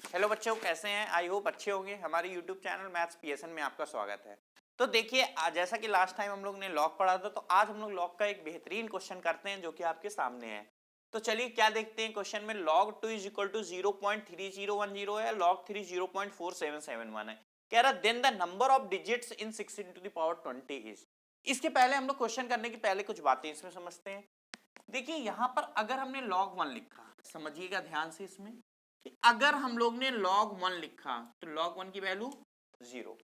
Hello बच्चों, कैसे हैं? आई होप अच्छे होंगे। हमारे यूट्यूब चैनल मैथ्स पीएसएन में आपका स्वागत है। तो देखिए, जैसा कि लास्ट टाइम हम लोग ने लॉग पढ़ा था, तो आज हम लोग लॉग का एक बेहतरीन क्वेश्चन करते हैं जो कि आपके सामने है। तो चलिए क्या देखते हैं क्वेश्चन में। log 2 इज इक्वल टू 0.3010 है, log 3 0.4771 है। कह रहा then the number of digits in 6 into the power 20 is. इसके पहले हम लोग क्वेश्चन करने की पहले कुछ बातें इसमें समझते हैं। देखिए यहां पर अगर हमने log 1 लिखा, समझिएगा ध्यान से इसमें, कि अगर हम लोग ने log 1 लिखा तो log 1 की वैल्यू 0।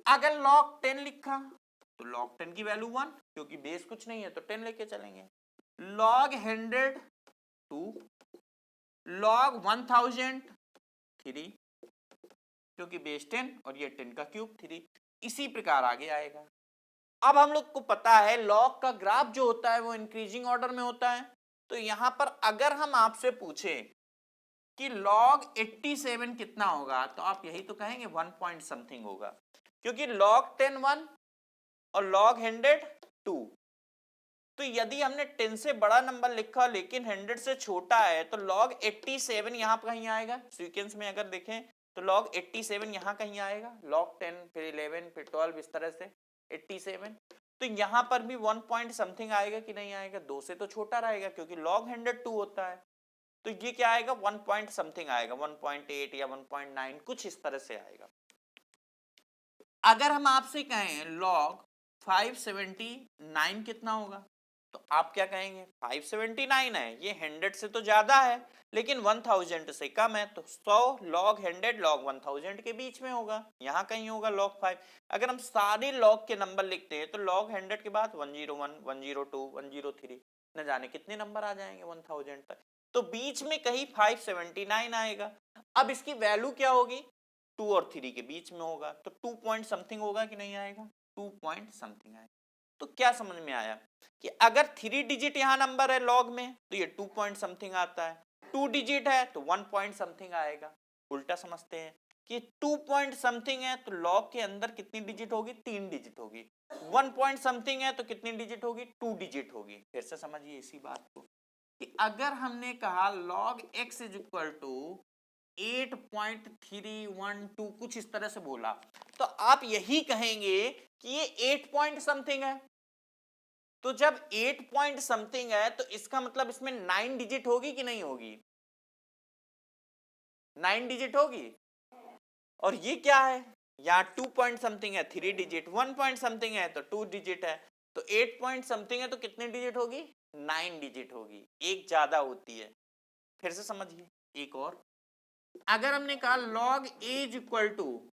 अगर log 10 लिखा तो log 10 की वैल्यू 1, क्योंकि बेस कुछ नहीं है तो 10 लेके चलेंगे। log 100 2, log 1000 3, क्योंकि बेस 10 और ये 10 का क्यूब 3। इसी प्रकार आगे आएगा। अब हम लोग को पता है log का ग्राफ जो होता है वो इंक्रीजिंग ऑर्डर में होता है। तो यहां पर अगर हम आपसे पूछें कि log 87 कितना होगा, तो आप यही तो कहेंगे 1 पॉइंट समथिंग होगा, क्योंकि log 10 1 और log 100 2। तो यदि हमने 10 से बड़ा नंबर लिखा लेकिन 100 से छोटा है तो log 87 यहां पर कहीं आएगा। सीक्वेंस में अगर देखें तो log 87 यहां कहीं आएगा, log 10 फिर 11 फिर 12, इस तरह से 87। तो यहां पर भी 1 पॉइंट समथिंग आएगा कि नहीं आएगा? 2 से तो छोटा रहेगा क्योंकि log 100 2 होता है। तो ये क्या आएगा? 1 पॉइंट समथिंग आएगा, 1.8 या 1.9 कुछ इस तरह से आएगा। अगर हम आपसे कहें log 579 कितना होगा, तो आप क्या कहेंगे? 579 है, ये 100 से तो ज्यादा है लेकिन 1000 से कम है, तो 100 log 100 log 1000 के बीच में होगा, यहां कहीं होगा log 5। अगर हम सारे log के नंबर लिखते हैं तो log 100 के बाद 101 102 103, न जाने कितने नंबर आ जाएंगे 1000 तक। तो बीच में कहीं 579 आएगा। अब इसकी वैल्यू क्या होगी? 2 और 3 के बीच में होगा, तो 2 पॉइंट समथिंग होगा कि नहीं आएगा? 2 पॉइंट समथिंग आएगा। तो क्या समझ में आया कि अगर 3 डिजिट यहां नंबर है लॉग में तो ये 2 पॉइंट समथिंग आता है, 2 डिजिट है तो 1 पॉइंट समथिंग आएगा। उल्टा समझते हैं कि 2 पॉइंट समथिंग है तो लॉग के अंदर कितनी डिजिट होगी? 3 डिजिट होगी। 1 पॉइंट समथिंग है तो कितनी डिजिट होगी? 2 डिजिट होगी। फिर से समझिए इसी बात को कि अगर हमने कहा log x is equal to 8.312 कुछ इस तरह से बोला, तो आप यही कहेंगे कि ये 8 पॉइंट समथिंग है। तो जब 8 पॉइंट समथिंग है तो इसका मतलब इसमें 9 डिजिट होगी कि नहीं होगी? 9 डिजिट होगी। और ये क्या है? यहाँ 2 पॉइंट समथिंग है, 3 डिजिट, 1 पॉइंट समथिंग है तो 2 डिजिट है, तो 8 पॉइंट समथिंग है तो कितनी डिजिट होगी? 9 डिजिट होगी, एक ज्यादा होती है। फिर से समझिए एक और, अगर हमने कहा log a is equal to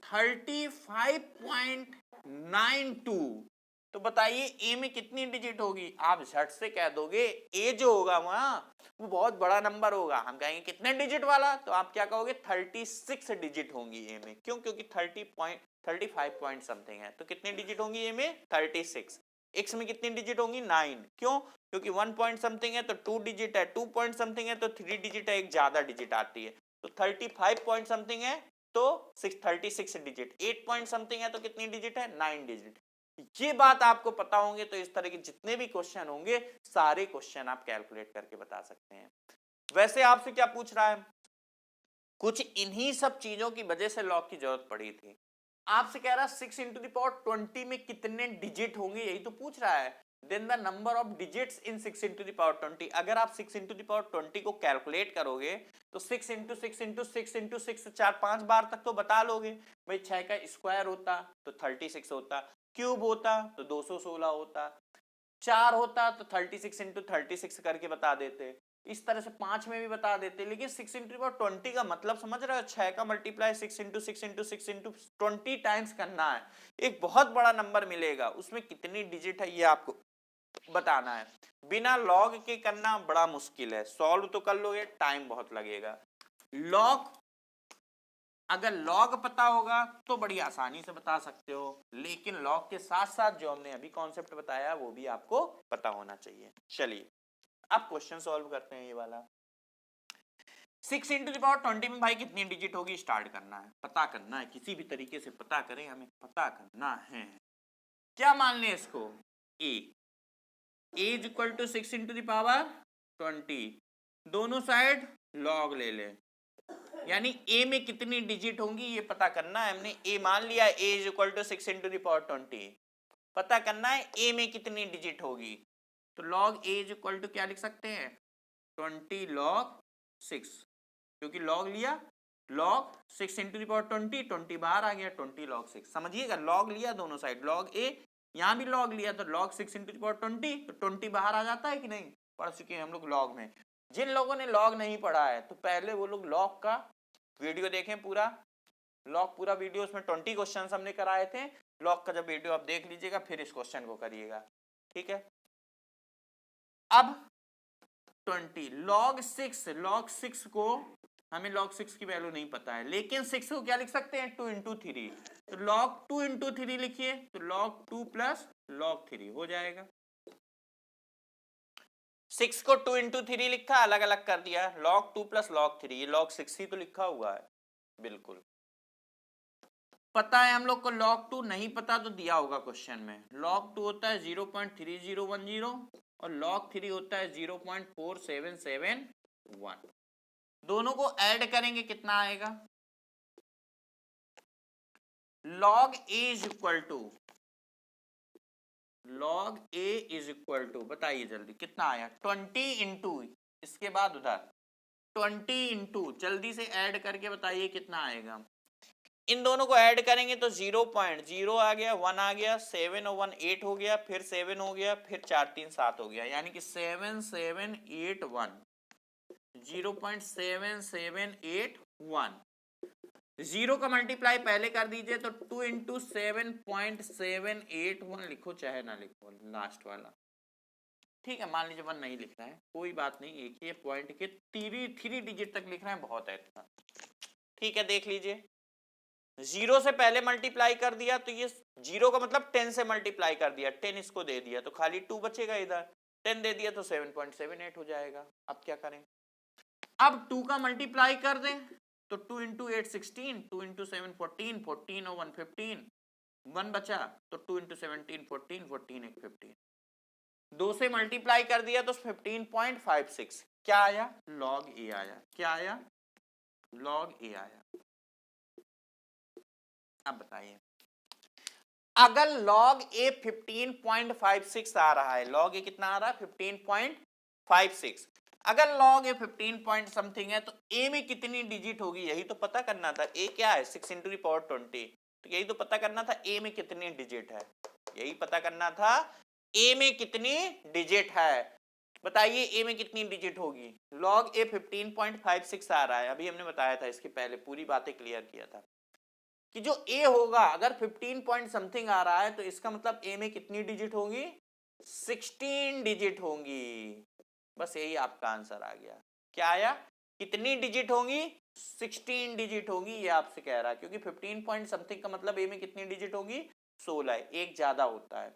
35.92, तो बताइए a में कितनी डिजिट होगी? आप झट से कह दोगे a जो होगा वहां वो बहुत बड़ा नंबर होगा। हम कहेंगे कितने डिजिट वाला, तो आप क्या कहोगे? 36 डिजिट होंगी a में। क्यों? क्योंकि 35 पॉइंट समथिंग है, तो कितनी डिजिट होंगी a में? 36। x में कितनी डिजिट होंगी? 9। क्यों? क्योंकि 1 पॉइंट समथिंग है तो 2 डिजिट है, 2 पॉइंट समथिंग है तो 3 डिजिट है, एक ज्यादा डिजिट आती है। तो 35 पॉइंट समथिंग है तो 36 डिजिट, 8 पॉइंट समथिंग है तो कितनी डिजिट है? 9 डिजिट। ये बात आपको पता होंगे तो इस तरह के जितने भी क्वेश्चन होंगे सारे क्वेश्चन आप कैलकुलेट करके बता सकते हैं। वैसे आपसे क्या पूछ रहा है? कुछ इन्हीं सब चीजों की वजह से लॉग की जरूरत पड़ी थी। आपसे कह रहा है 6 into the power 20 में कितने डिजिट होंगे, यही तो पूछ रहा है। Then the number of digits in 6 into the power 20। अगर आप 6 into the power 20 को कैलकुलेट करोगे तो 6 into 6 into 6 into 6 4-5 बार तक तो बता लोगे। भाई 6 का स्क्वायर होता तो 36 होता, क्यूब होता तो 216 होता, 4 होता तो 36 into 36 करके बता देते, इस तरह से 5 में भी बता देते। लेकिन 6 into 20 का मतलब समझ रहे हो? 6 का multiply 6 into 6 into 6 into 20 times करना है, एक बहुत बड़ा नंबर मिलेगा, उसमें कितनी डिजिट है ये आपको बताना है। बिना लॉग के करना बड़ा मुश्किल है, सॉल्व तो कर लोगे, टाइम बहुत लगेगा। लॉग अगर लॉग पता होगा तो बड़ी आसानी से बता सकते हो, लेकिन लॉग के साथ साथ जो हमने अभी कॉन्सेप्ट बताया वो भी आपको पता होना चाहिए। चलिए अब क्वेश्चन सॉल्व करते हैं ये वाला। 6 into the power 20 में भाई कितनी डिजिट होगी? स्टार्ट करना है, पता करना है, किसी भी तरीके से पता करें, हमें पता करना है। क्या मान लें इसको? a is equal to 6 into the power 20, दोनों साइड लॉग ले ले, यानी a में कितनी डिजिट होंगी ये पता करना है हमने। a मान लिया a is equal to 6 into the power 20, पता करना है a में कितनी डिजिट होगी। तो log a is equal to क्या लिख सकते हैं 20 log 6, क्योंकि log लिया log 6 इंटू द पावर 20, 20 बाहर आ गया 20 log 6। समझिएगा log लिया दोनों साइड, log a यहाँ भी log लिया तो log 6 इंटू द पावर 20, तो 20 बाहर आ जाता है कि नहीं, पढ़ चुके हैं हम लोग log में। जिन लोगों ने log नहीं पढ़ा है तो पहले वो लोग log का वीडियो देखें पूरा, लॉग पूरा वीडियो, उसमें 20 क्वेश्चंस हमने कराए थे। लॉग का जब वीडियो आप देख लीजिएगा फिर इस क्वेश्चन को करिएगा, ठीक है। अब 20 log 6 को हमें log 6 की वैल्यू नहीं पता है, लेकिन 6 को क्या लिख सकते हैं 2 इंटू 3, तो log 2 इंटू 3 लिखिए, तो log 2 प्लस log 3 हो जाएगा। 6 को 2 इंटू 3 लिखा, अलग अलग कर दिया, log 2 प्लस log 3, ये log 6 ही तो लिखा हुआ है। बिल्कुल पता है हम लोग को, log 2 नहीं पता तो दिया होगा क्वेश्चन में। log 2 होता है 0.3010 और log 3 होता है 0.4771। दोनों को ऐड करेंगे कितना आएगा, log a is equal to बताइए जल्दी कितना आया 20 इंटू, इसके बाद उधर 20 इंटू, जल्दी से ऐड करके बताइए कितना आएगा। इन दोनों को ऐड करेंगे तो 0.0 आ गया, 1 आ गया, 7 और 1 8 हो गया, फिर 7 हो गया, फिर 4 3 7 हो गया, यानी कि 7781, 0.7781। 0 का मल्टीप्लाई पहले कर दीजिए, तो 2 इंटू 7.781 लिखो चाहे ना लिखो लास्ट वाला, ठीक है। मान लीजिए 1 नहीं लिख रहा है, कोई बात नहीं, एक ही पॉइंट के 3 डिजिट तक लिख रहे हैं, बहुत है इतना, ठीक है। देख लीजिए 0 से पहले मल्टीप्लाई कर दिया तो ये 0 का मतलब 10 से मल्टीप्लाई कर दिया, 10 इसको दे दिया तो खाली 2 बचेगा, इधर 10 दे दिया तो 7.78 हो जाएगा। अब क्या करें, अब 2 का मल्टीप्लाई कर दें तो 2 इंटू 8 16, 2 इंटू 7 14, 14 और 1 15, 1 बचा तो 2 इंटू 17 14, 14 एक 15, 2 से मल्टीप्लाई कर दिया तो 15.56, क्या आया log a आया, क्या आया log a आया। अब बताइए अगर log a 15.56 आ रहा है, log a कितना आ रहा है 15.56, अगर log a 15 पॉइंट समथिंग है तो a में कितनी डिजिट होगी यही तो पता करना था। a क्या है 6 इंटू द पावर 20, तो यही तो पता करना था a में कितनी डिजिट है, यही पता करना था a में कितनी डिजिट है। बताइए a में कितनी डिजिट होगी, log a 15.56 आ रहा है, अभी हमने बताया था, इसके पहले पूरी बातें क्लियर किया था कि जो a होगा अगर 15 पॉइंट समथिंग आ रहा है तो इसका मतलब a में कितनी डिजिट होगी 16 डिजिट होंगी। बस यही आपका आंसर आ गया, क्या आया कितनी डिजिट होंगी 16 डिजिट होंगी, ये आपसे कह रहा है, क्योंकि 15 पॉइंट समथिंग का मतलब a में कितनी डिजिट होगी 16, एक ज्यादा होता है,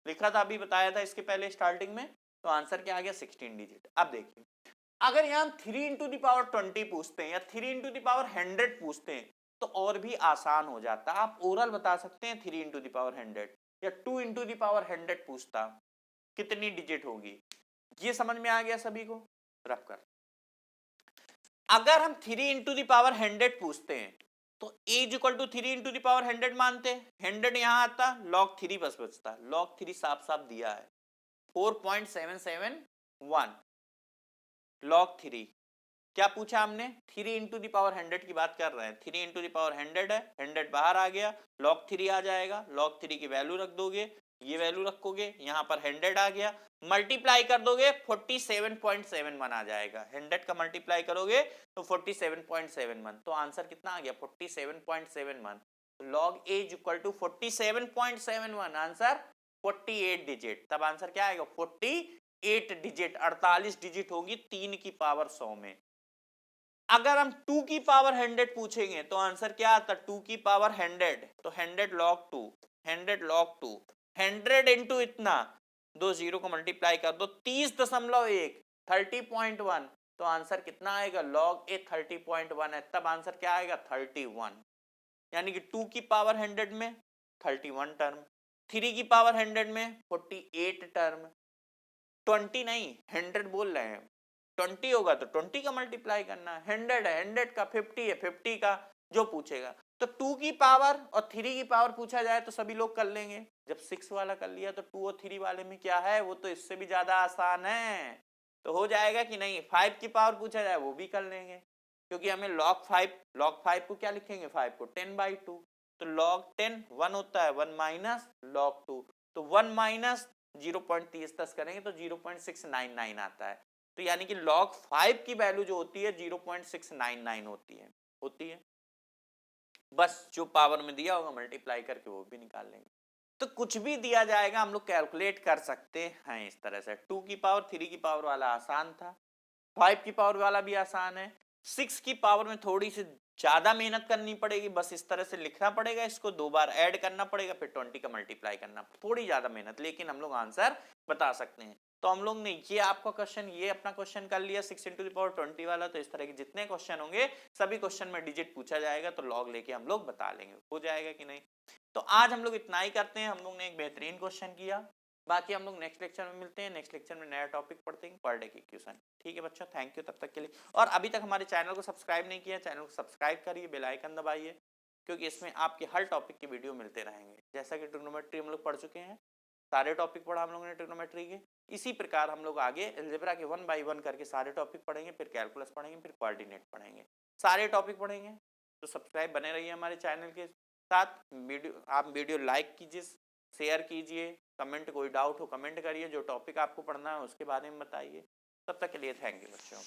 लिखा था अभी बताया था इसके पहले स्टार्टिंग में, तो आंसर क्या आ गया 16 डिजिट। अब देखिए अगर यहाँ 3 इंटू द पावर 20 पूछते हैं या 3 इंटू द पावर 100 पूछते हैं तो और भी आसान हो जाता, आप ओरल बता सकते हैं 3 इंटू द पावर 100 या 2 इंटू द पावर 100 पूछता कितनी डिजिट होगी, ये समझ में आ गया सभी को। रख कर अगर हम 3 इंटू द पावर 100 पूछते हैं तो a is equal to 3 into the power 100 मानते हैं, 100 यहां आता log 3 बस बचता, log 3 साफ साफ दिया है 4.771 log 3, क्या पूछा हमने 3 इंटू द पावर 100 की बात कर रहे हैं, 3 इंटू द पावर 100 है, 100 बाहर आ गया log 3 आ जाएगा, log 3 की वैल्यू रख दोगे, ये वैल्यू रखोगे, यहाँ पर 100 आ गया, मल्टीप्लाई कर दोगे 47.71 आ जाएगा, 100 का मल्टीप्लाई करोगे तो 47.71, तो आंसर कितना आ गया 47.71, log a is equal to 47.71, answer 48 digit, तब आंसर क्या आएगा 48 डिजिट, 48 डिजिट होगी 3 की पावर 100 में। अगर हम 2 की पावर 100 पूछेंगे तो आंसर क्या आता 2 की पावर 100, तो 100 log 2, 100 log 2, 100 इंटू इतना, 2 जीरो को मल्टीप्लाई कर दो 30.1, 30.1, तो आंसर कितना आएगा log a 30.1 है, तब आंसर क्या आएगा 31, यानी कि 2 की पावर 100 में 31 टर्म, 3 की पावर 100 में 48 टर्म, 20 नहीं 100 बोल रहे हैं, 20 होगा तो 20 का मल्टीप्लाई करना है, 100 है 100 का, 50 है 50 का, जो पूछेगा। तो 2 की पावर और 3 की पावर पूछा जाए तो सभी लोग कर लेंगे। जब 6 वाला कर लिया तो 2 और 3 वाले में क्या है, वो तो इससे भी ज्यादा आसान है, तो हो जाएगा कि नहीं। 5 की पावर पूछा जाए वो भी कर लेंगे, क्योंकि हमें log 5 को क्या लिखेंगे, 5 को 10/2, तो log 10 1 होता है, 1 माइनस log 2, तो 1 माइनस 0.30 करेंगे तो 0.699 आता है। तो यानी कि log 5 की वैल्यू जो होती है 0.699 होती है। बस जो पावर में दिया होगा मल्टीप्लाई करके वो भी निकाल लेंगे। तो कुछ भी दिया जाएगा हम लोग कैलकुलेट कर सकते हैं इस तरह से। 2 की पावर 3 की पावर वाला आसान था, 5 की पावर वाला भी आसान है, 6 की पावर में थोड़ी सी ज्यादा मेहनत करनी पड़ेगी, बस इस तरह से लिखना पड़ेगा, इसको 2 बार ऐड करना पड़ेगा, फिर 20 का मल्टीप्लाई करना, थोड़ी ज्यादा मेहनत, लेकिन हम लोग आंसर बता सकते हैं। तो हम लोग ने ये आपका क्वेश्चन, ये अपना क्वेश्चन कर लिया 6 × 10⁻20 वाला। तो इस तरह के जितने क्वेश्चन होंगे सभी क्वेश्चन में डिजिट पूछा जाएगा तो लॉग लेके हम लोग बता लेंगे, हो जाएगा कि नहीं। तो आज हम लोग इतना ही करते हैं, हम लोग ने एक बेहतरीन क्वेश्चन किया, बाकी हम लोग नेक्स्ट लेक्चर में मिलते हैं, नेक्स्ट लेक्चर में नया टॉपिक पढ़ते हैं, पर डे की क्वेश्चन। ठीक है बच्चों, थैंक यू तब तक के लिए। और अभी तक हमारे चैनल को सब्सक्राइब नहीं किया, चैनल को सब्सक्राइब करिए, बेल आइकन दबाइए, क्योंकि इसमें आपके हर टॉपिक की वीडियो मिलते रहेंगे। जैसा कि ट्रिग्नोमेट्री हम लोग पढ़ चुके हैं, सारे टॉपिक पढ़ा हम लोगों ने ट्रिग्नोमेट्री के, इसी प्रकार हम लोग आगे अलजेब्रा के 1 बाय 1 करके सारे टॉपिक पढ़ेंगे, फिर कैलकुलस पढ़ेंगे, फिर कोऑर्डिनेट पढ़ेंगे, सारे टॉपिक पढ़ेंगे। तो सब्सक्राइब बने रहिए हमारे चैनल के साथ। आप वीडियो लाइक कीजिए, शेयर कीजिए, कमेंट, कोई डाउट हो कमेंट करिए, जो टॉपिक आपको पढ़ना है उसके बारे में बताइए। तब तक के लिए थैंक यू बच्चों।